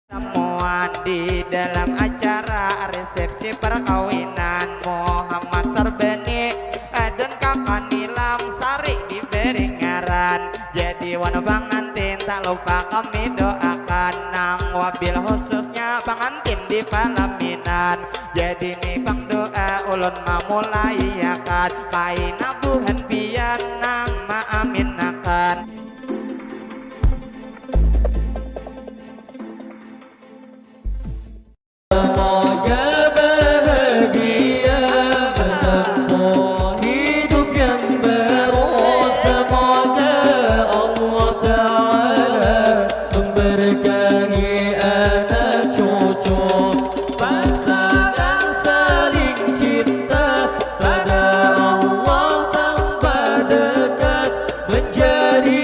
Temuan di dalam acara resepsi perkawinan Muhammad Sarbani dan kakak Nilam Sari diberi ngaran jadi wana pengantin. Tak lupa kami doakan nang wabil khususnya pengantin di pelaminan. Jadi nih pang doa ulun mamulai akan kaina buhan pian nang maaminakan. Semoga bahagia menempuh hidup yang baru. Semoga Allah Ta'ala memberkahi anak cucu, pasangan saling cinta pada Allah tanpa dekat menjadi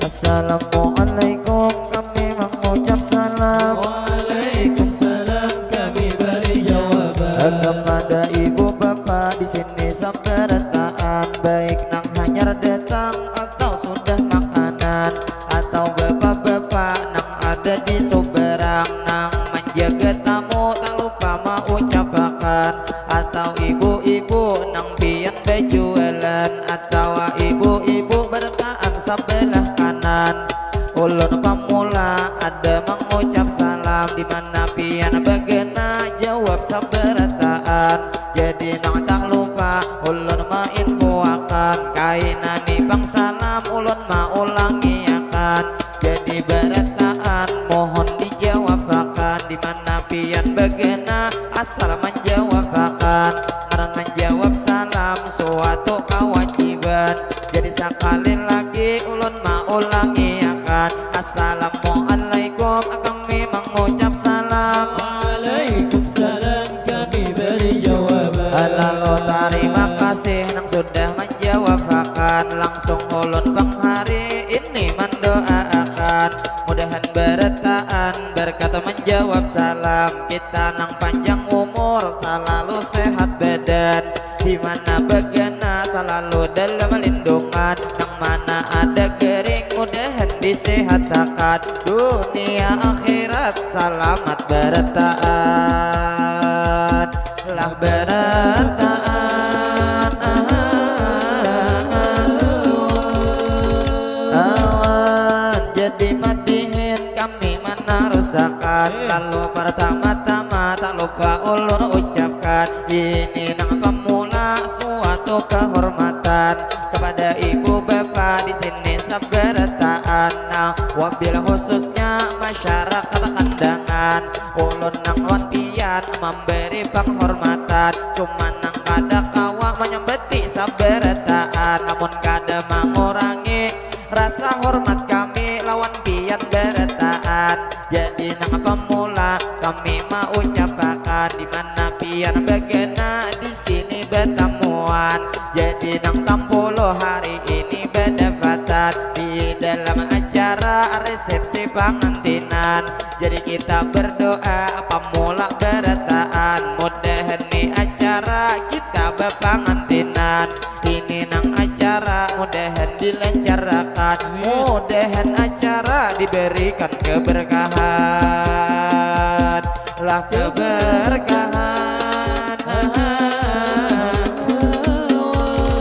Assalamualaikum, kami mengucap salam. Waalaikumsalam, kami beri jawaban. Kepada ibu bapak di sini sampai retaan, baik nang hanyar datang atau sudah makanan, atau bapak-bapak nang ada di seberang nang menjaga tamu tak lupa mau ucapakan, atau ibu-ibu nang pian berjualan, atau ibu-ibu bertahan sebelah kanan. Ulun pamula ada mengucap salam, di mana pian begena jawab sabarataan. Jadi nang tak lupa ulun mainfoakan, kainani bang salam ulun maulangi akan. Jadi barataan mohon dijawab akan, di mana pian begena asal menjawab akan. Karena menjawab salam suatu kewajiban, jadi sekali lagi ulun maulangi akan. Assalamualaikum kami mengucap salam. Waalaikumsalam kami beri jawaban. Lalu terima kasih nang sudah menjawab akan. Langsung ulun bang hari ini mendoakan, mudahan berataan berkata menjawab salam. Kita nang panjang umur selalu sehat badan, di mana begana selalu dalam lindungan. Nang mana ada kering mudahan disehatkan, dunia akhirat selamat berataan. Lah berataan awan jadi matihin kami mana rusakan. Lalu pertama-tama tak lupa ulun ucapkan, ini nang pemula suatu kehormatan kepada ibu bapak di sini sabarataan. Nah, wabil khususnya masyarakat kandangan, ulun nang wan pian memberi penghormatan. Cuma nang kada kawa menyembeti sabarataan, namun kada mengurangi rasa hormat kami lawan pian berataan. Jadi nang pemula kami mau ucapakan, di mana pian begena di sini bertemuan. Jadi nang 60 hari ini berdapatan di dalam acara resepsi pengantinan. Jadi kita berdoa pemula berataan, mudahan nih acara kita berpengantinan. Ini nang acara mudahan dilancarkan, mudahan acara diberikan keberkahan. Lah keberkahan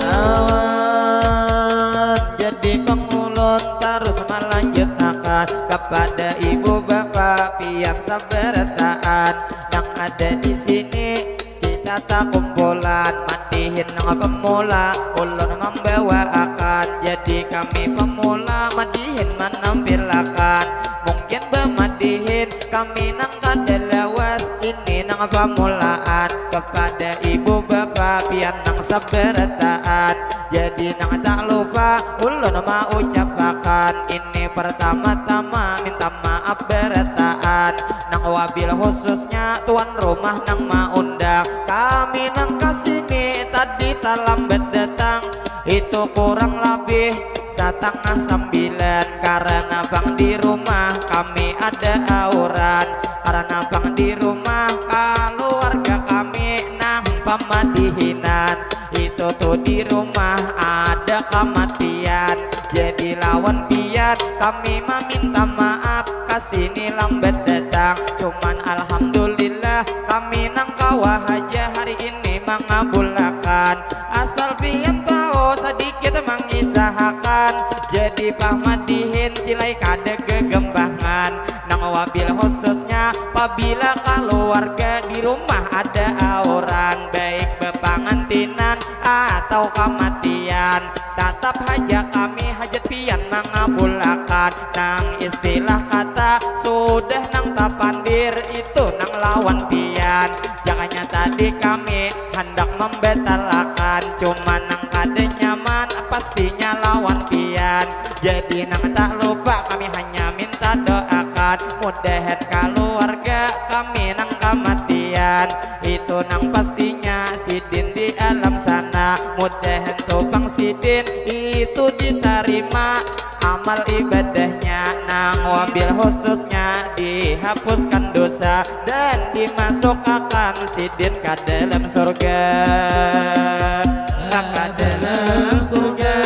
awan jadi pengulun terus melanjutkan kepada ibu bapak pian sabarataan yang ada di sini. Kita tak kumpulan mandihin nang pemula ulun membawa akan. Jadi kami pemula mandihin menampilakan, mungkin bermandihin kami nang kada lawas. Ini nang pemulaan kepada ibu bapak pian nang sabarataan. Jadi nang tak lupa ulun mau ucapakan, ini pertama-tama minta maaf berataan. Nang wabil khususnya tuan rumah nang maundang kami nang kasini tadi terlambat datang, itu kurang lebih 8:30. Karena bang di rumah kami ada auran, karena bang di rumah keluarga kami nang pemadihinan. Itu tuh di rumah ada kematian, jadi lawan pian kami meminta maaf kasini lambat datang. Cuman alhamdulillah kami nang kawah aja hari ini mengabulkan. Asal pian tahu sedikit mengisahkan, jadi pamadihin cilai kada kegembangan. Nang wabil khususnya apabila keluarga di rumah ada orang baik bepangantinan atau kematian, tetap haja kami hajat pian mengabulkan. Nang istilah kata sudah nang tapandir itu nang lawan pian. Jangannya tadi kami hendak membatalkan, cuma nang kada nyaman pastinya lawan pian. Jadi nang tak lupa kami hanya minta doakan, mudahan keluarga kami nang kematian itu nang pastinya sidin di alam sana. Mudahan topang sidin itu diterima amal ibadahnya, nang wabil khususnya dihapuskan dosa dan dimasukkan sidin ke dalam surga, ke dalam surga.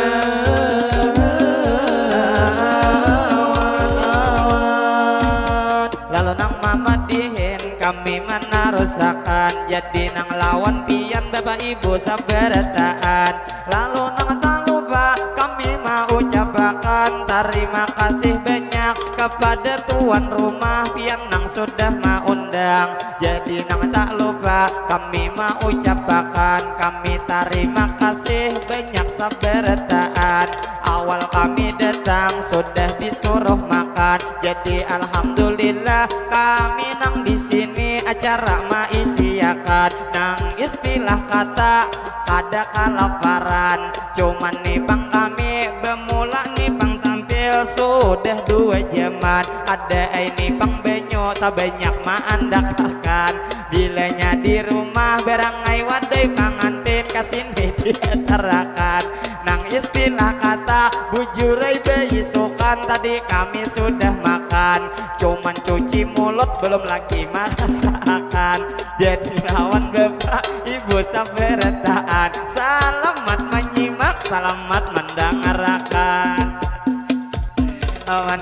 Lalu nang mamadihin kami menarusakan, jadi nang lawan pian bapak ibu sabarataan. Lalu nang tak lupa kami mau ucapan, lupakan. Terima kasih banyak kepada tuan rumah pian nang sudah mengundang. Jadi nang tak lupa kami mau ucapkan, kami terima kasih banyak sabarataan. Awal kami datang sudah disuruh makan, jadi alhamdulillah kami nang di sini acara maisiakan. Nang istilah kata ada kelaparan, cuman nih bang kami bermula nih bang tampil sudah 2 jaman. Ada ini bang benyo tak banyak maandak akan, bilanya di rumah berangai wadai pangantin kasini dietarakan. Nang istilah kata bujurai beisukan, tadi kami sudah makan, cuman cuci mulut belum lagi merasakan. Jadi lawan bapak ibu sabarataan, selamat menyimak, selamat mendengarkan, kawan.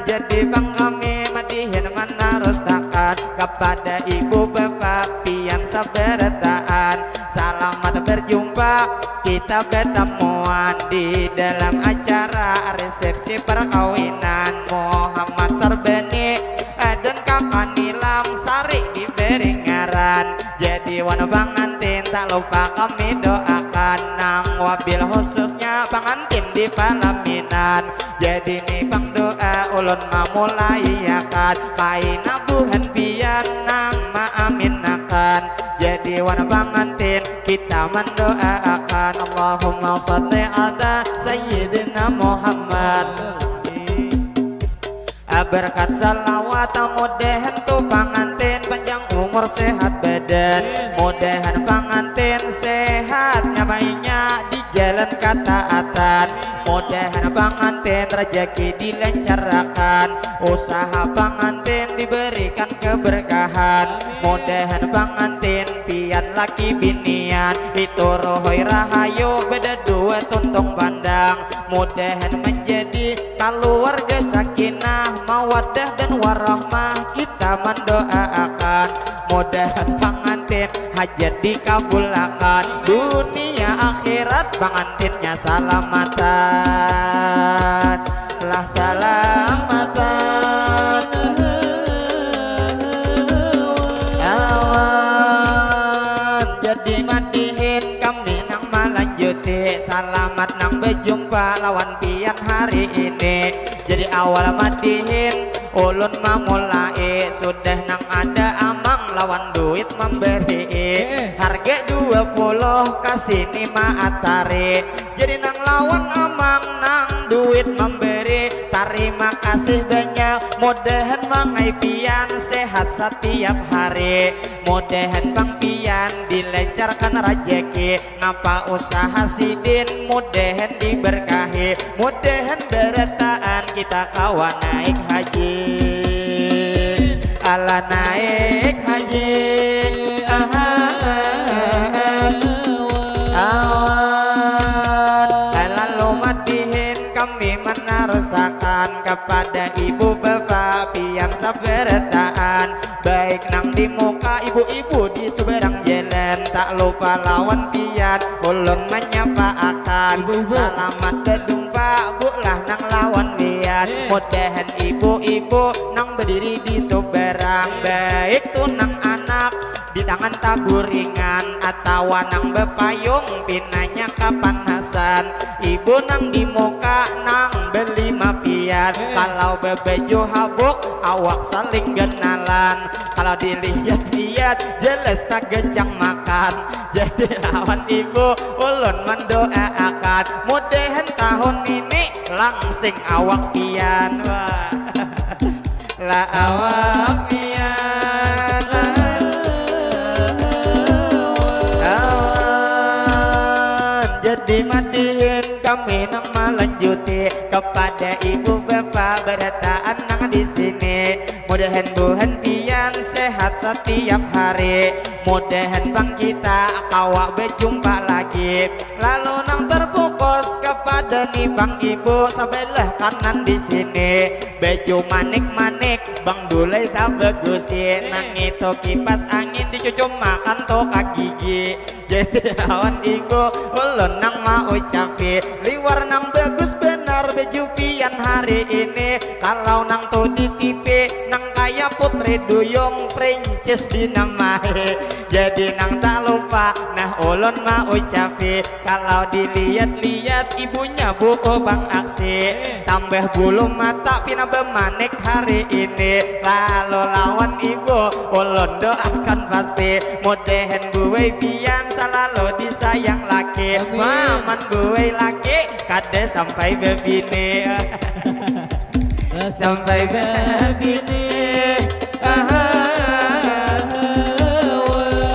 Jadi bang kami madihin menarusakan kepada ibu bapak pian sabarataan. Selamat berjumpa, kita bertemuan di dalam acara resepsi perkawinan Muhammad Sarbeni dan kakak Nilam Sari di Beringaran. Jadi wana pengantin tak lupa kami doakan, nang wabil khususnya pengantin di Palaminan. Jadi nih bang doa ulun mamulai akan kaina buhan pian nang maaminakan. Jadi wana pengantin kita mendoakan, Allahumma sholli ala Sayyidina Muhammad. Berkat salawat mudahan tu pengantin panjang umur sehat badan, mudahan pengantin sehatnya baiknya di jalan ketaatan, mudahan pengantin rezeki dilancarkan, usaha pengantin diberikan keberkahan, mudahan pengantin pian laki binian itu rohoi rahayu beda 2 tuntung pandang, mudahan menjadi keluarga sakinah mawaddah dan warahmah. Kita mendoakan mudahan pengantin hajat dikabulkan, dunia akhirat pengantinnya salamatan lah salamatan. Awan jadi matihin kami nang melanjuti, selamat nang berjumpa lawan pian hari ini. Jadi awal matihin ulun mamulai sudah nang ada amang lawan duit memberi, harga 20 kasini maatari. Jadi nang lawan amang nang duit memberi, terima kasih banyak, mudahan mangai pian sehat setiap hari, mudahan bang pian dilancarkan rezeki, ngapa usaha sidin mudahan diberkahi, mudahan berataan kita kawan naik haji, ala naik haji. Lalu matihin kami menarusakan kepada ibu bapak pian sabarataan, baik nang di muka ibu-ibu di seberang jalan, tak lupa lawan pian ulun menyapa akan, selamat berjumpa bulah nang lawan pian, mudahan ibu-ibu nang berdiri di seberang, baik tu nang anak di tangan taburingan atau nang bepayung pinanya kapanasan, ibu nang di muka nang beli mapian, kalau bebeju habuk awak saling genalan, kalau dilihat-lihat jelas tak gejang makan. Jadi lawan ibu ulun mendoakan, mudahan tahun ini langsing awak pian. Wah lah awak pian jadi matihin kami nang melanjuti kepada ibu bapak berataan nang di sini, mudahan buhan pian sehat setiap hari, mudahan bang kita kawak berjumpa lagi, lalu nang terbuka bos kepada nih bang ibu sebelah kanan di sini baju manik-manik bang dulai tak bagusin nang itu kipas angin dicucuk makan toka gigi jadi lawan ibu ulun nang mau ucapi liwar nang bagus benar baju pian hari ini kalau nang tuh di TV nang kaya putri duyung princess dinamai jadi nang tak lupa nah ulun mau ucapi kalau dilihat-lihat ibunya buku bang aksi tambah bulu mata pina bemanik hari ini lalu lawan ibu ulun doakan pasti mudahan gue pian selalu disayang laki maman gue laki kade sampai bebini sampai bebini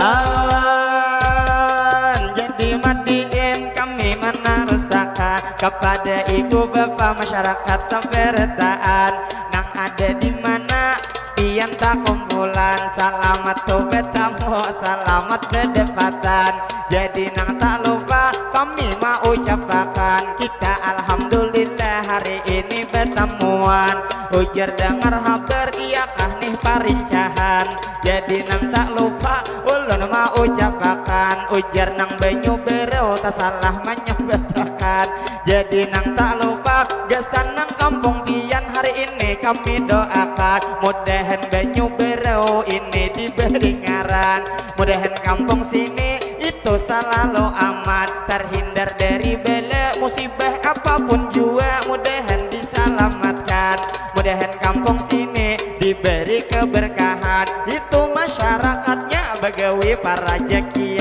awan jadi madiin kami menarusakan kepada ibu bapak masyarakat sampai retaan nang ada di mana pian tak kumpulan selamat tuh betamu selamat kedepatan jadi nang tak lupa kami mau ucapkan kita alhamdulillah hari ini bertemuan ujar dengar kabar iyakah nih parincahan jadi nang tak lupa ulun mau ucapkan ujar nang banyu berau tak salah menyebatakan jadi nang tak lupa gesan nang kampung pian hari ini kami doakan mudahan banyu berau ini diberi ngaran mudahan kampung sini itu selalu aman terhindar dari bala musibah apapun juga mudahan diselamatkan mudahan kampung sini diberi keberkahan itu masyarakatnya bagawi para jakian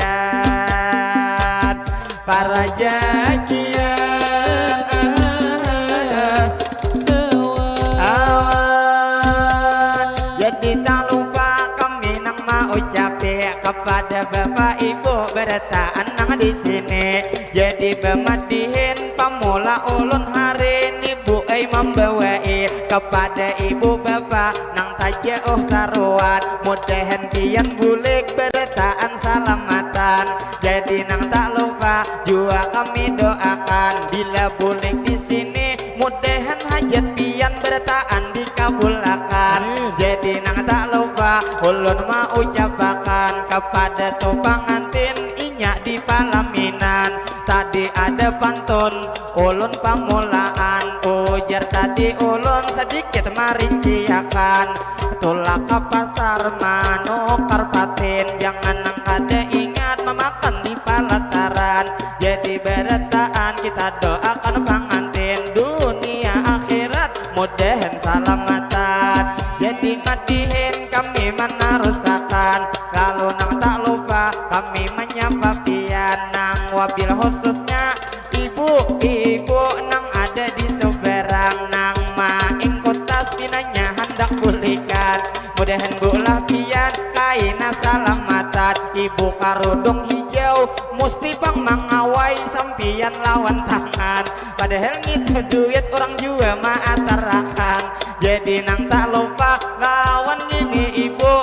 awan jadi tak lupa kami nang mau ucapi kepada bapak ibu bertaan nang di sini jadi bemadihin pamula ulun hari ini bu membawai kepada ibu bapak nang tajauh saruan mudahan pian bulik bertaan salamatan jadi nang tak lupa jua kami doakan bila bulik di sini mudahan hajat pian bertaan dikabulkan jadi nang tak lupa ulun mau ucapkan kepada tu pangantin inyak di palaminan tadi ada pantun ulun pamulaan ujar tadi ulun sedikit marinciakan tulak ke pasar manukar patin jangan nang kada ingat memakan di palataran jadi bertaan kita doakan pangantin dunia akhirat mudahan salamatan jadi madihin kami menarusakan lalu nang tak lupa kami menyapa pian nang wabil khususnya ibu-ibu nang ada di seberang nang maing kota pinanya hendak pulihkan mudahan bulah pian kaina salamatan ibu karudung hijau musti pang mangawai sampian lawan tangan padahal gitu duit orang juga maatarakan jadi nang tak lupa lawan ini ibu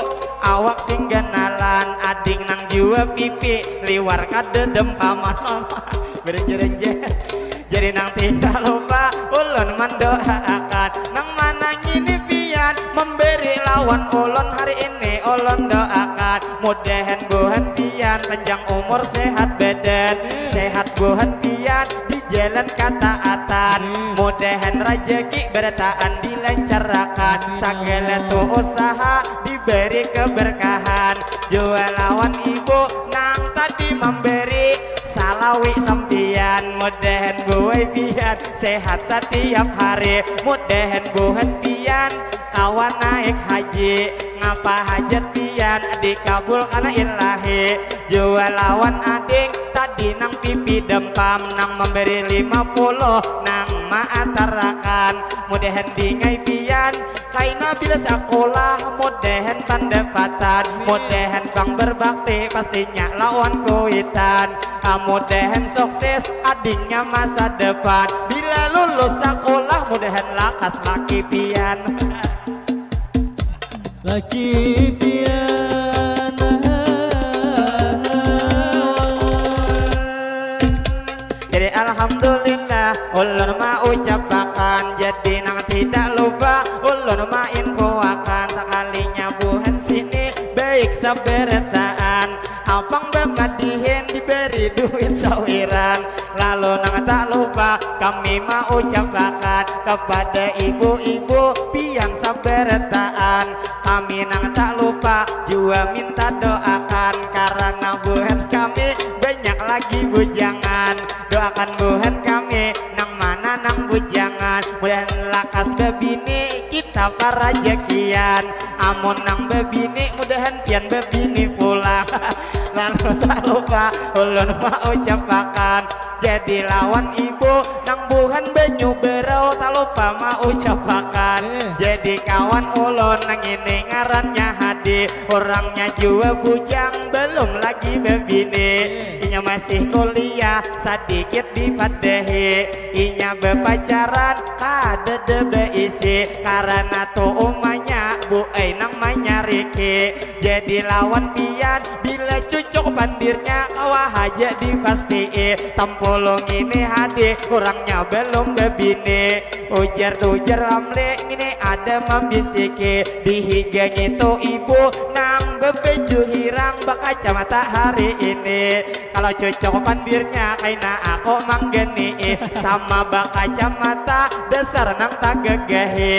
awak sing genalan ading nang jua pipi liwar kadedem paman berjereje jadi nang tidak lupa ulun mendoakan nang mana ini pian memberi lawan ulun hari ini ulun doakan mudahan buhan pian panjang umur sehat badan sehat buhan pian di jalan ketaatan mudahan rezeki bertaan dilancarkan segala tuh usaha diberi keberkahan jual lawan ibu nang tadi memberi salawi sampian mudahan gue pian sehat setiap hari mudahan buhan pian kawan naik haji ngapa hajat pian dikabul karena ilahi jual lawan ading tadi nang pipi dempam nang memberi 50 nang maatarakan mudahan dingai pian kaina bila sekolah mudahan pendapatan mudahan bang berbakti pastinya lawan kuitan mudahan sukses adingnya masa depan bila lulus sekolah mudahan lakas laki pian laki pian jadi alhamdulillah ulun mau ucapakan. Jadi nang tidak lupa ulun mau infoakan. Sekalinya buhan sini baik saberataan, abang bemadihin diberi duit sawiran. Lalu nang tak lupa kami mau ucapakan kepada ibu-ibu pian saberataan. Kami nang tak lupa juga minta doakan, karena buhan kami banyak lagi bujangan. Doakan buhan kami nang mana nang bujangan, mudah lakas bebini kita para jakian. Amun nang bebini mudahan pian bebini pulang. Lalu tak lupa ulun mau ucapakan, jadi lawan ibu nang buhan banyu berau. Tak lupa mau ucapakan, jadi kawan ulun nang ini ngarannya Hadi. Orangnya juga bujang belum lagi bebini, inya masih kuliah sedikit dipadehi. Inya berpacaran kada beisi, karena tuh umanya bu nang manyariki. Jadi lawan pian bila cucuk bandirnya kawah aja dipastiin. Tampulung ini Hadi kurangnya belum bebini. Ujar amle ini ada membisiki, dihigang itu ibu nang bebeju hirang bak kacamata hari ini. Kalau cucuk bandirnya kaina aku manggeni, sama bak kacamata dasar nang tak gegahi.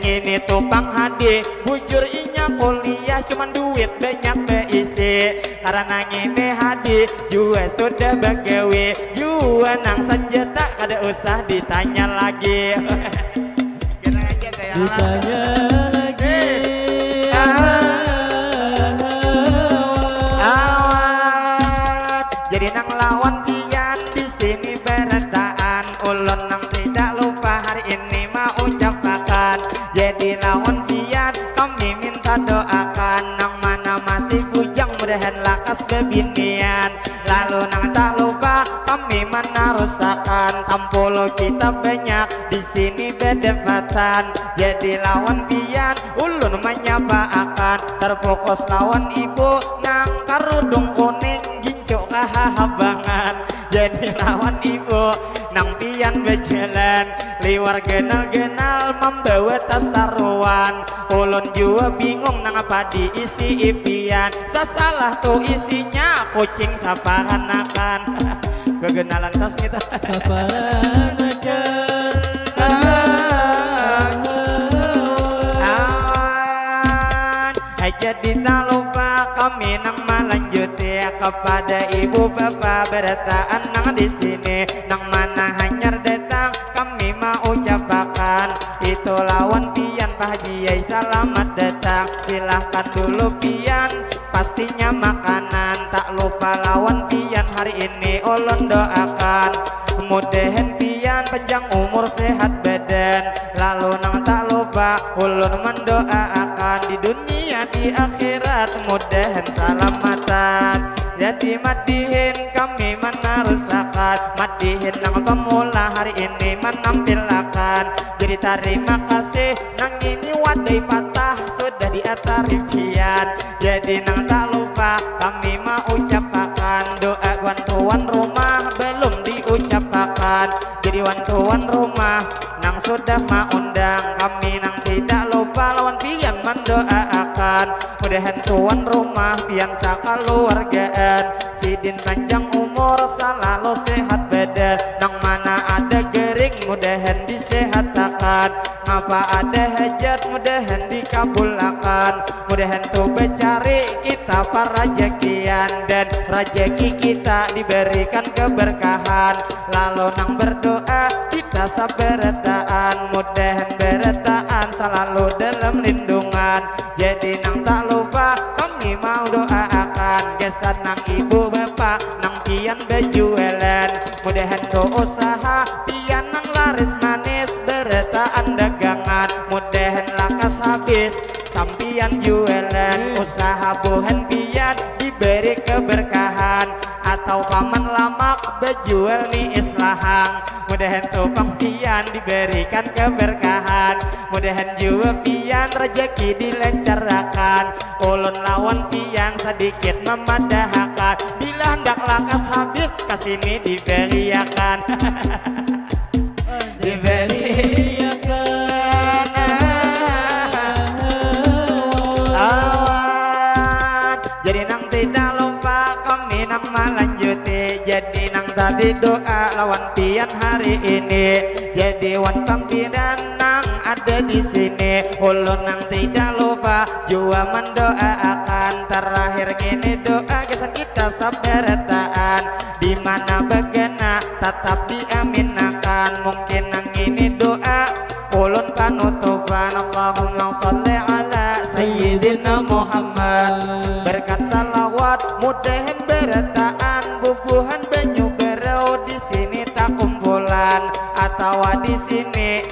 Ini tupang Hadi bujur inya kuliah cuman duit banyak beisi, karena ini Hadi juga sudah bagawi juga nang senjata kada usah ditanya lagi. Ditanya lagi awat. Jadi nang lawan pian di sini berataan, ulun nang tidak lupa hari ini mau ucapakan. Jadi lawan pian kami minta doakan, nang mana masih bujang mudahan lakas bebinian. Lalu nang tak lupa kami mana rusakan, tampolo kita banyak di sini berdebatan. Jadi lawan pian ulun menyapa akan, terfokus lawan ibu nang karudung kuning gincuk kahabangan. Jadi lawan ibu nang pian berjalan liwar genal-genal membawa tasaruan. Ulun juga bingung nang apa diisi ipian, sasalah tuh isinya kucing sapanakan. Kegenalan tas kita jadi tak lupa kami nang melanjuti kepada ibu bapak berataan nang di sini nang mana hanyar datang kami mau ucapakan. Itu lawan pian Pak Haji selamat datang, silahkan dulu pian pastinya makanan. Tak lupa lawan pian hari ini ulun doakan, mudahan pian panjang umur sehat badan. Lalu nang tak lupa ulun mendoakan di dunia di akhirat mudahan selamatan. Jadi madihin kami menarusakan, madihin nang pemula hari ini menampilkan. Jadi terima kasih nang ini wadai patah sudah diatari pian. Jadi nang tak lupa kami mau ucapakan, doa wan tuan rumah belum diucapakan. Jadi wan tuan rumah nang sudah mengundang kami nang tidak lupa lawan pian mendoakan, mudahan tuan rumah pian sakaluargaan sidin panjang umur selalu sehat badan. Nang mana ada gering mudahan disehatkan, ngapa ada hajat mudahan dikabulkan. Mudahan tuh becari kita para jakian dan rajaki kita diberikan keberkahan. Lalu nang berdoa kita saberataan, mudahan berataan selalu dalam lindungan. Jadi nang tak lupa kami mau doakan, gesan nang ibu bapak nang pian bejualan, mudahan tuh usaha pian nang laris manis berataan dagangan. Mudahan lakas habis sampian jualan, usaha buhan pian diberi keberkahan. Atau paman lamak bejual ni islahang, mudahan tukang pian diberikan keberkahan. Mudahan juga pian rezeki dilancarkan, ulun lawan pian sedikit memadahkan. Bila hendak lakas habis kasini diberiakan. kami nang melanjuti. Jadi nang tadi doa lawan pian hari ini. Jadi wan panggilan nang ada di sini. Ulun nang tidak lupa jua mendoakan. Terakhir gini doa kesan kita sabartaan. Di mana begena tetap diaminakan. Mungkin nang ini doa ulun panutupan. Allahumma sholli ala Sayyidina Muhammad. Berkat salawat mudahan berataan. Bubuhan banyu berau di sini tak kumpulan. Atau di sini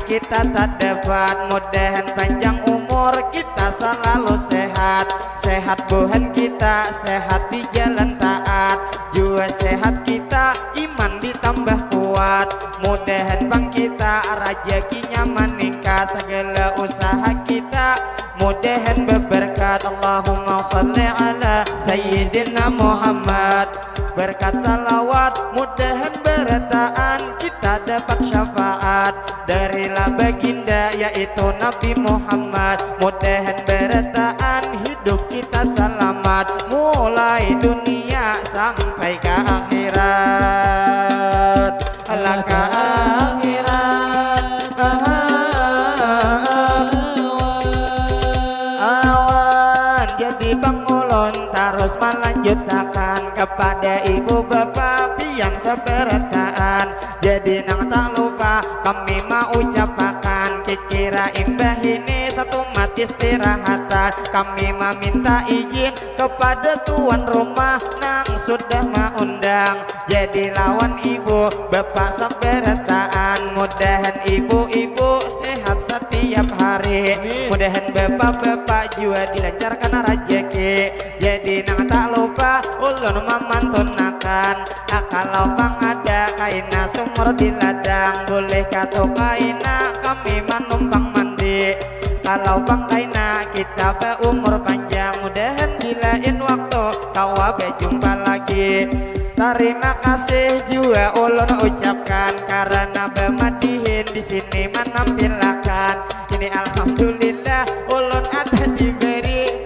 kita tak dapat. Mudahan panjang umur kita selalu sehat. Sehat buhan kita sehat di jalan taat. Jua sehat kita iman ditambah kuat. Mudahan bang kita rezekinya meningkat. Segala usaha kita mudahan berberkat. Allahumma sholli ala Sayyidina Muhammad. Berkat salawat mudahan berataan kita dapat syafaat dari baginda yaitu Nabi Muhammad. Mudahan berataan hidup kita selamat mulai dunia sampai ke akhirat. Allah ke akhirat. Awan jadi bang ulun terus melanjutkan kepada ibu bapak pian seberataan. Jadi nang tak lupa kami mau ucapkan kikira imbah ini satu mati istirahatan. Kami meminta izin kepada tuan rumah nang sudah mengundang. Jadi lawan ibu bapak seberataan. Mudahan ibu-ibu sehat setiap hari. Mudahan bapak-bapak juga dilancarkan rezeki. Jadi nang tak lupa ulun memantunakan. Kalau bang ada kaina sumur di ladang, boleh kata kaina kami menumpang mandi. Kalau bang kaina kita berumur panjang. Mudahan dilain waktu kau berjumpa lagi. Terima kasih juga ulun ucapkan karena bermadihin di sini menampilkan. Ini alhamdulillah ulun ada diberi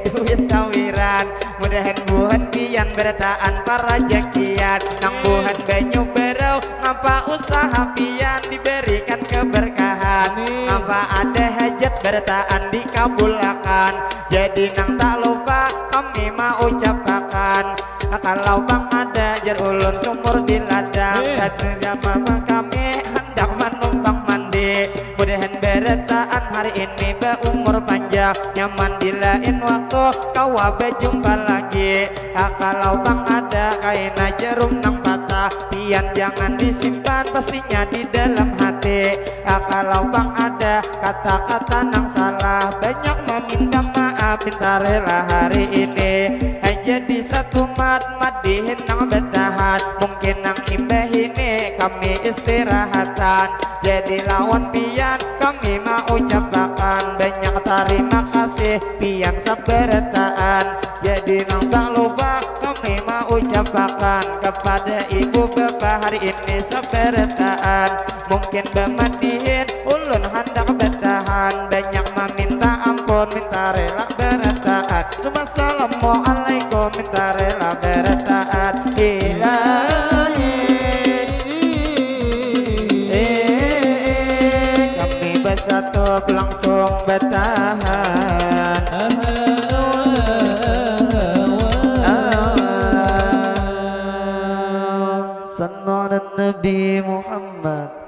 duit sawiran. Mudahan buhan pian bertaan para jakian. Nang buhan banyu berau ngapa usaha pian diberikan keberkahan. Ngapa ada hajat bertaan dikabulkan. Jadi nang tak lupa kami mau ucapkan. Kalau bang ada jar ulun sumur di ladang. Dan mama kami hendak menumpang mandi. Mudahan berataan hari ini berumur panjang. Nyaman di lain waktu kau berjumpa lagi. Kalau bang ada kaina jarum nang patah, pian jangan disimpan pastinya di dalam hati. Kalau bang ada kata-kata nang salah, banyak meminta maaf minta rela hari ini. Jadi satu madihin nang bertahan. Mungkin nang imbah ini kami istirahatan. Jadi lawan pian kami mau ucapkan banyak terima kasih pian sabarataan. Jadi nang tak lupa kami mau ucapkan kepada ibu bapak hari ini sabarataan. Mungkin bemadihin ulun hendak bertahan. Banyak meminta ampun minta rela berataan. Assalamualaikum minta rela berataan. Ilahi kami bersatu langsung bertahan. Sallallahu Nabi Muhammad.